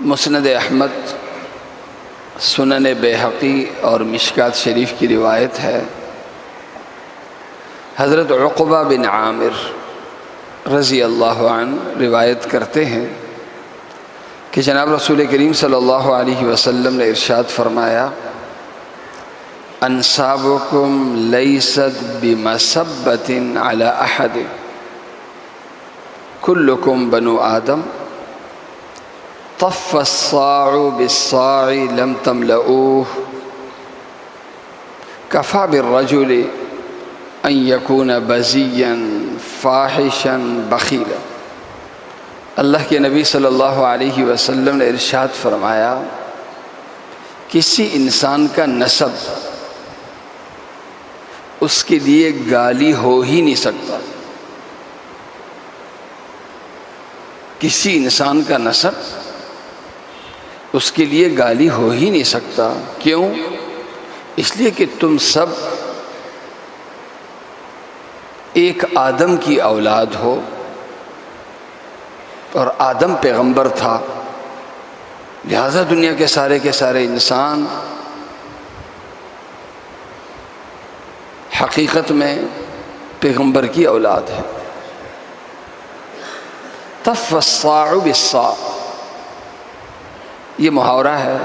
مسند احمد، سنن بیہقی اور مشکات شریف کی روایت ہے، حضرت عقبہ بن عامر رضی اللہ عنہ روایت کرتے ہیں کہ جناب رسول کریم صلی اللہ علیہ وسلم نے ارشاد فرمایا، انصابکم لیست بمسبۃ علی احد، کلکم بنو آدم، طف الصاع بالصاع لم تملؤوه، کفى بالرجل ان یکون بذیا فاحشا بخیلا۔ اللہ کے نبی صلی اللہ علیہ وسلم نے ارشاد فرمایا، کسی انسان کا نسب اس کے لیے گالی ہو ہی نہیں سکتا۔ کسی انسان کا نسب اس کے لیے گالی ہو ہی نہیں سکتا۔ کیوں؟ اس لیے کہ تم سب ایک آدم کی اولاد ہو، اور آدم پیغمبر تھا، لہذا دنیا کے سارے انسان حقیقت میں پیغمبر کی اولاد ہے۔ طف الصاع بالصاع، یہ محاورہ ہے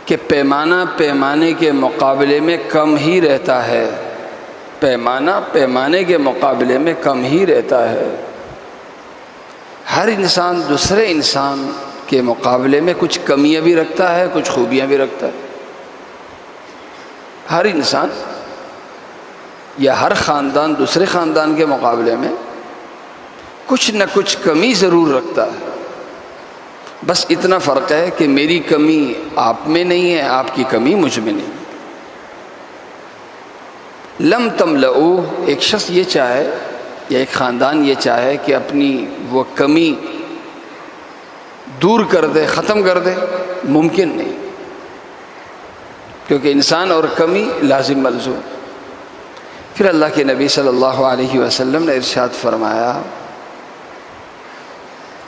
کہ پیمانہ پیمانے کے مقابلے میں کم ہی رہتا ہے، پیمانہ پیمانے کے مقابلے میں کم ہی رہتا ہے۔ ہر انسان دوسرے انسان کے مقابلے میں کچھ کمیاں بھی رکھتا ہے، کچھ خوبیاں بھی رکھتا ہے۔ ہر انسان یا ہر خاندان دوسرے خاندان کے مقابلے میں کچھ نہ کچھ کمی ضرور رکھتا ہے، بس اتنا فرق ہے کہ میری کمی آپ میں نہیں ہے، آپ کی کمی مجھ میں نہیں۔ لم تملؤ، ایک شخص یہ چاہے یا ایک خاندان یہ چاہے کہ اپنی وہ کمی دور کر دے، ختم کر دے، ممکن نہیں، کیونکہ انسان اور کمی لازم ملزوم۔ پھر اللہ کے نبی صلی اللہ علیہ وسلم نے ارشاد فرمایا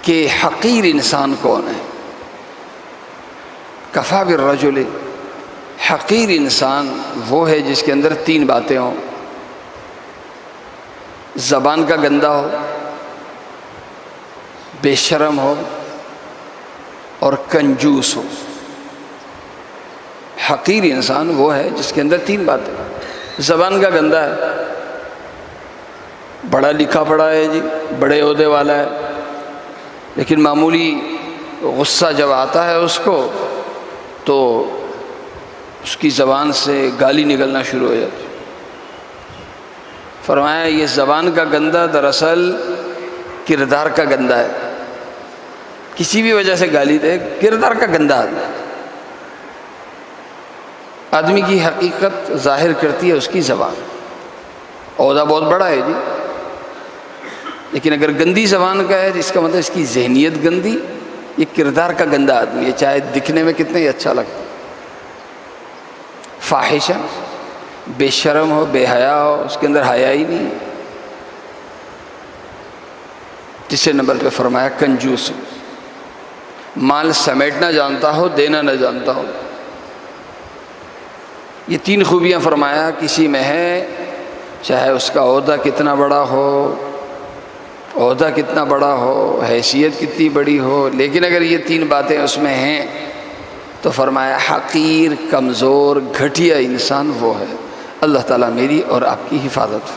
کہ حقیر انسان کون ہے؟ کفیٰ بالرجل، حقیر انسان وہ ہے جس کے اندر تین باتیں ہوں: زبان کا گندہ ہو، بے شرم ہو، اور کنجوس ہو۔ حقیر انسان وہ ہے جس کے اندر تین باتیں، زبان کا گندہ ہے، بڑا لکھا پڑھا ہے جی، بڑے عہدے والا ہے، لیکن معمولی غصہ جب آتا ہے اس کو تو اس کی زبان سے گالی نکلنا شروع ہو جاتی۔ فرمایا یہ زبان کا گندہ دراصل کردار کا گندہ ہے، کسی بھی وجہ سے گالی دے، کردار کا گندہ آدمی۔ آدمی کی حقیقت ظاہر کرتی ہے اس کی زبان۔ عہدہ بہت بڑا ہے جی، لیکن اگر گندی زبان کا ہے تو اس کا مطلب اس کی ذہنیت گندی، یہ کردار کا گندہ آدمی ہے، چاہے دکھنے میں کتنے ہی اچھا لگتا۔ فاحشہ، بے شرم ہو، بے حیا ہو، اس کے اندر حیا ہی نہیں۔ تیسرے نمبر پہ فرمایا کنجوس ہو، مال سمیٹنا جانتا ہو، دینا نہ جانتا ہو۔ یہ تین خوبیاں فرمایا کسی میں ہے، چاہے اس کا عہدہ کتنا بڑا ہو، عہدہ کتنا بڑا ہو، حیثیت کتنی بڑی ہو، لیکن اگر یہ تین باتیں اس میں ہیں تو فرمایا حقیر، کمزور، گھٹیا انسان وہ ہے۔ اللہ تعالیٰ میری اور آپ کی حفاظت